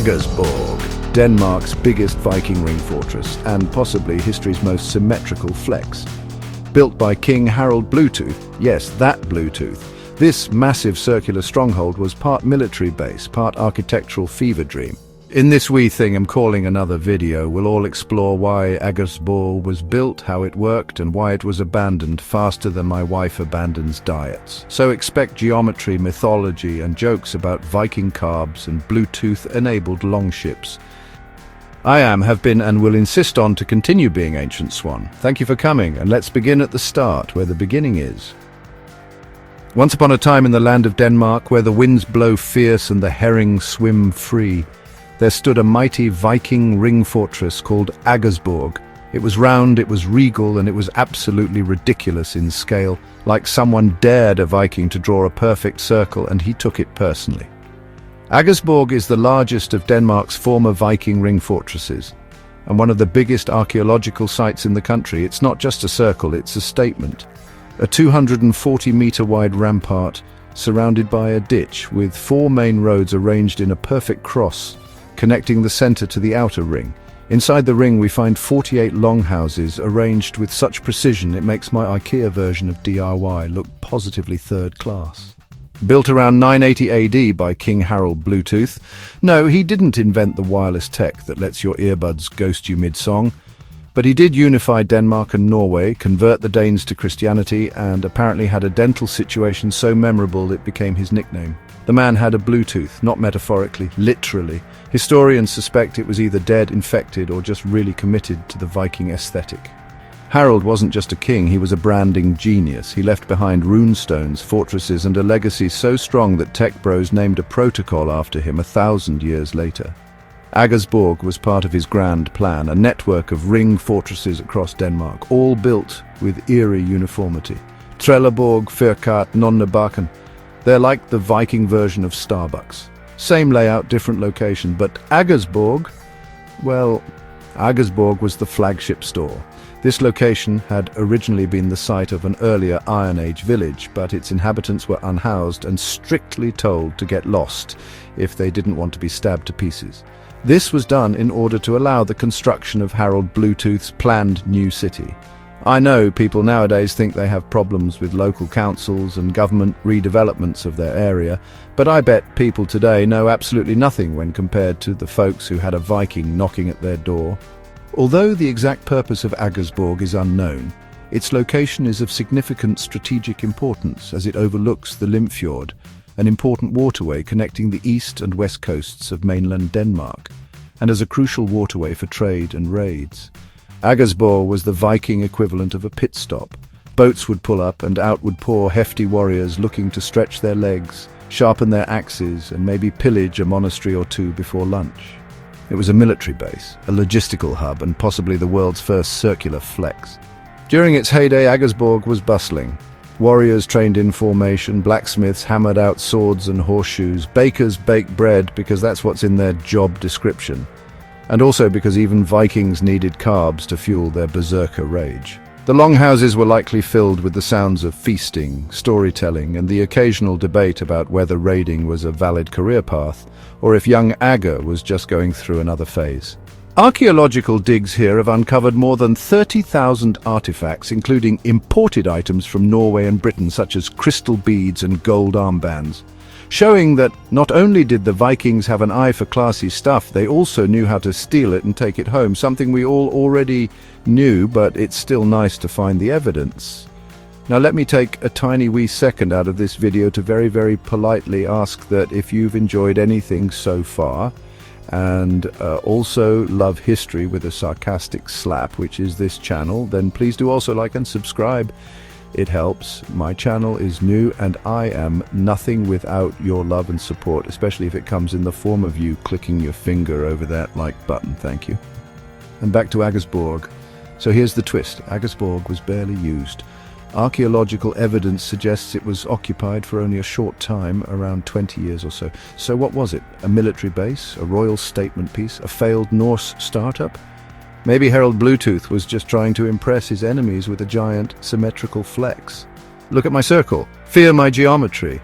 Aggersborg, Denmark's biggest Viking ring fortress and possibly history's most symmetrical flex. Built by King Harald Bluetooth, yes, that Bluetooth, this massive circular stronghold was part military base, part architectural fever dream. In this wee thing I'm calling another video, we'll all explore why Aggersborg was built, how it worked, and why it was abandoned faster than my wife abandons diets. So expect geometry, mythology, and jokes about Viking carbs and Bluetooth-enabled longships. I have been, and will insist on to continue being Ancient Swan. Thank you for coming, and let's begin at the start, where the beginning is. Once upon a time in the land of Denmark, where the winds blow fierce and the herring swim free, there stood a mighty Viking ring fortress called Aggersborg. It was round, it was regal, and it was absolutely ridiculous in scale, like someone dared a Viking to draw a perfect circle and he took it personally. Aggersborg is the largest of Denmark's former Viking ring fortresses, and one of the biggest archaeological sites in the country. It's not just a circle, it's a statement. A 240-meter wide rampart surrounded by a ditch with 4 main roads arranged in a perfect cross, connecting the center to the outer ring. Inside the ring we find 48 longhouses arranged with such precision it makes my IKEA version of DIY look positively third class. Built around 980 AD by King Harald Bluetooth. No, he didn't invent the wireless tech that lets your earbuds ghost you mid-song, but he did unify Denmark and Norway, convert the Danes to Christianity, and apparently had a dental situation so memorable it became his nickname. The man had a Bluetooth, not metaphorically, literally. Historians suspect it was either dead, infected, or just really committed to the Viking aesthetic. Harald wasn't just a king, he was a branding genius. He left behind runestones, fortresses, and a legacy so strong that tech bros named a protocol after him 1,000 years later. Aggersborg was part of his grand plan, a network of ring fortresses across Denmark, all built with eerie uniformity. Trelleborg, Fyrkat, Nonnebakken. They're like the Viking version of Starbucks. Same layout, different location, but Aggersborg, well, Aggersborg was the flagship store. This location had originally been the site of an earlier Iron Age village, but its inhabitants were unhoused and strictly told to get lost if they didn't want to be stabbed to pieces. This was done in order to allow the construction of Harald Bluetooth's planned new city. I know people nowadays think they have problems with local councils and government redevelopments of their area, but I bet people today know absolutely nothing when compared to the folks who had a Viking knocking at their door. Although the exact purpose of Aggersborg is unknown, its location is of significant strategic importance as it overlooks the Limfjord, an important waterway connecting the east and west coasts of mainland Denmark, and as a crucial waterway for trade and raids. Aggersborg was the Viking equivalent of a pit stop. Boats would pull up and out would pour hefty warriors looking to stretch their legs, sharpen their axes, and maybe pillage a monastery or two before lunch. It was a military base, a logistical hub, and possibly the world's first circular flex. During its heyday, Aggersborg was bustling. Warriors trained in formation, blacksmiths hammered out swords and horseshoes, bakers baked bread because that's what's in their job description, and also because even Vikings needed carbs to fuel their berserker rage. The longhouses were likely filled with the sounds of feasting, storytelling, and the occasional debate about whether raiding was a valid career path, or if young Agger was just going through another phase. Archaeological digs here have uncovered more than 30,000 artifacts, including imported items from Norway and Britain, such as crystal beads and gold armbands, showing that not only did the Vikings have an eye for classy stuff, they also knew how to steal it and take it home, something we all already knew, but it's still nice to find the evidence. Now let me take a tiny wee second out of this video to very, very politely ask that if you've enjoyed anything so far, and also love history with a sarcastic slap, which is this channel, then please do also like and subscribe. It helps. My channel is new and I am nothing without your love and support, especially if it comes in the form of you clicking your finger over that like button. Thank you. And back to Aggersborg. So here's the twist. Aggersborg was barely used. Archaeological evidence suggests it was occupied for only a short time, around 20 years or so. So what was it? A military base? A royal statement piece? A failed Norse startup? Maybe Harald Bluetooth was just trying to impress his enemies with a giant symmetrical flex. Look at my circle. Fear my geometry.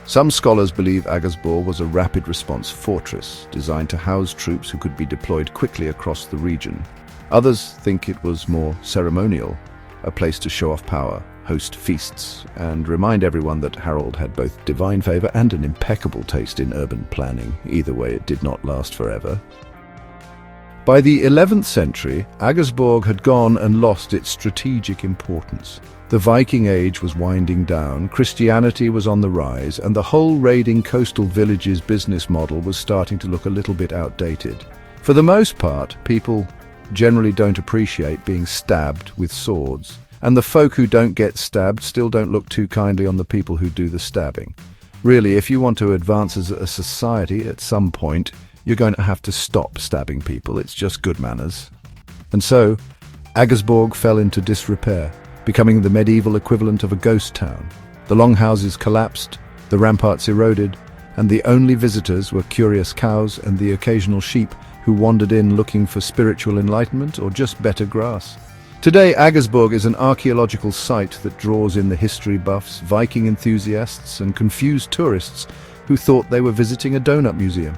Some scholars believe Aggersborg was a rapid response fortress designed to house troops who could be deployed quickly across the region. Others think it was more ceremonial, a place to show off power, host feasts, and remind everyone that Harald had both divine favor and an impeccable taste in urban planning. Either way, it did not last forever. By the 11th century, Aggersborg had gone and lost its strategic importance. The Viking Age was winding down, Christianity was on the rise, and the whole raiding coastal villages business model was starting to look a little bit outdated. For the most part, people generally don't appreciate being stabbed with swords, and the folk who don't get stabbed still don't look too kindly on the people who do the stabbing. Really, if you want to advance as a society at some point, you're going to have to stop stabbing people. It's just good manners. And so, Aggersborg fell into disrepair, becoming the medieval equivalent of a ghost town. The longhouses collapsed, the ramparts eroded, and the only visitors were curious cows and the occasional sheep who wandered in looking for spiritual enlightenment or just better grass. Today, Aggersborg is an archaeological site that draws in the history buffs, Viking enthusiasts, and confused tourists who thought they were visiting a donut museum.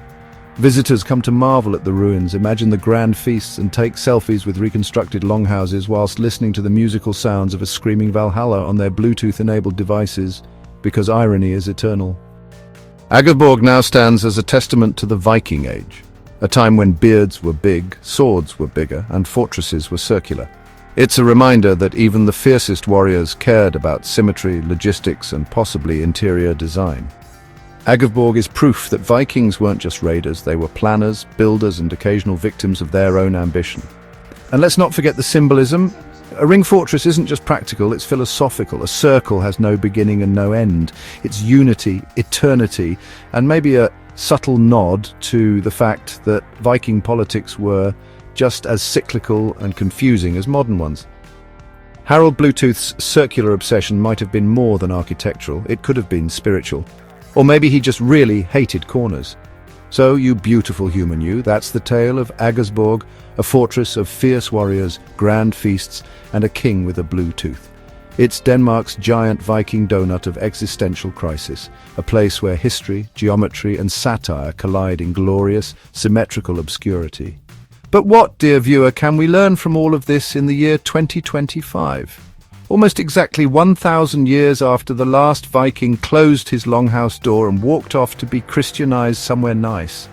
Visitors come to marvel at the ruins, imagine the grand feasts, and take selfies with reconstructed longhouses whilst listening to the musical sounds of a screaming Valhalla on their Bluetooth-enabled devices, because irony is eternal. Aggersborg now stands as a testament to the Viking Age, a time when beards were big, swords were bigger, and fortresses were circular. It's a reminder that even the fiercest warriors cared about symmetry, logistics, and possibly interior design. Aggersborg is proof that Vikings weren't just raiders, they were planners, builders, and occasional victims of their own ambition. And let's not forget the symbolism. A ring fortress isn't just practical, it's philosophical. A circle has no beginning and no end. It's unity, eternity, and maybe a subtle nod to the fact that Viking politics were just as cyclical and confusing as modern ones. Harald Bluetooth's circular obsession might have been more than architectural, it could have been spiritual. Or maybe he just really hated corners. So, you beautiful human you, that's the tale of Aggersborg, a fortress of fierce warriors, grand feasts, and a king with a blue tooth. It's Denmark's giant Viking donut of existential crisis, a place where history, geometry, and satire collide in glorious, symmetrical obscurity. But what, dear viewer, can we learn from all of this in the year 2025? Almost exactly 1,000 years after the last Viking closed his longhouse door and walked off to be Christianized somewhere nice.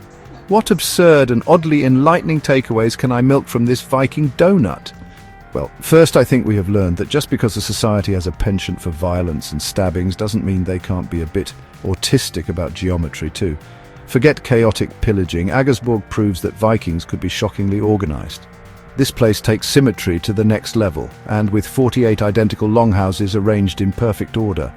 What absurd and oddly enlightening takeaways can I milk from this Viking donut? Well, first I think we have learned that just because a society has a penchant for violence and stabbings doesn't mean they can't be a bit autistic about geometry too. Forget chaotic pillaging, Aggersborg proves that Vikings could be shockingly organized. This place takes symmetry to the next level, and with 48 identical longhouses arranged in perfect order.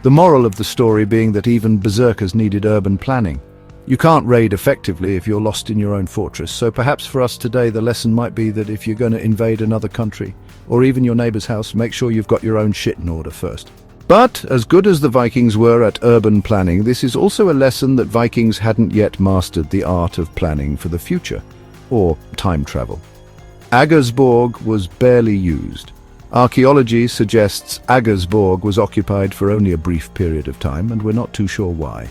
The moral of the story being that even berserkers needed urban planning. You can't raid effectively if you're lost in your own fortress, so perhaps for us today the lesson might be that if you're going to invade another country, or even your neighbor's house, make sure you've got your own shit in order first. But, as good as the Vikings were at urban planning, this is also a lesson that Vikings hadn't yet mastered the art of planning for the future, or time travel. Aggersborg was barely used. Archaeology suggests Aggersborg was occupied for only a brief period of time, and we're not too sure why.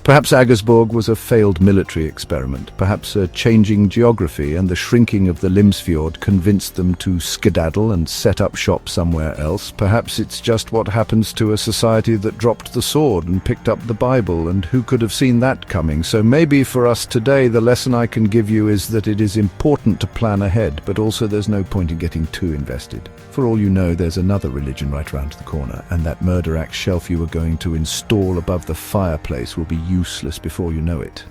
Perhaps Aggersborg was a failed military experiment. Perhaps a changing geography and the shrinking of the Limsfjord convinced them to skedaddle and set up shop somewhere else. Perhaps it's just what happens to a society that dropped the sword and picked up the Bible, and who could have seen that coming? So maybe for us today the lesson I can give you is that it is important to plan ahead, but also there's no point in getting too invested. For all you know, there's another religion right around the corner, and that murder axe shelf you were going to install above the fireplace will be useless before you know it.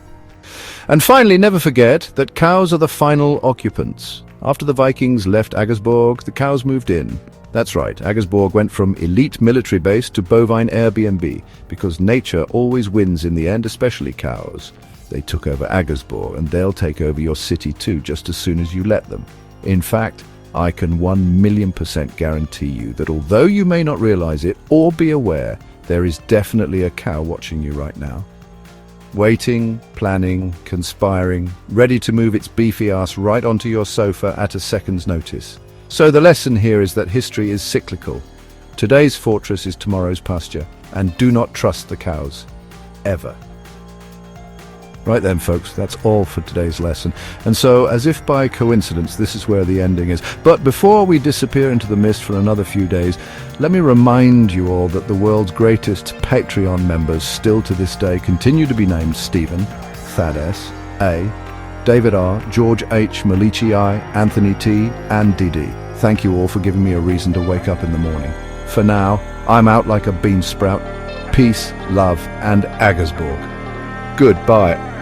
And finally, never forget that cows are the final occupants. After the Vikings left Aggersborg, the cows moved in. That's right, Aggersborg went from elite military base to bovine Airbnb, because nature always wins in the end, especially cows. They took over Aggersborg, and they'll take over your city too, just as soon as you let them. In fact, I can 1,000,000% guarantee you that although you may not realize it or be aware, there is definitely a cow watching you right now. Waiting, planning, conspiring, ready to move its beefy ass right onto your sofa at a second's notice. So the lesson here is that history is cyclical. Today's fortress is tomorrow's pasture, and do not trust the cows. Ever. Right then, folks, that's all for today's lesson. And so, as if by coincidence, this is where the ending is. But before we disappear into the mist for another few days, let me remind you all that the world's greatest Patreon members still to this day continue to be named Stephen, Thad S, A, David R, George H, Malichi I, Anthony T, and Didi. Thank you all for giving me a reason to wake up in the morning. For now, I'm out like a bean sprout. Peace, love, and Aggersborg. Goodbye.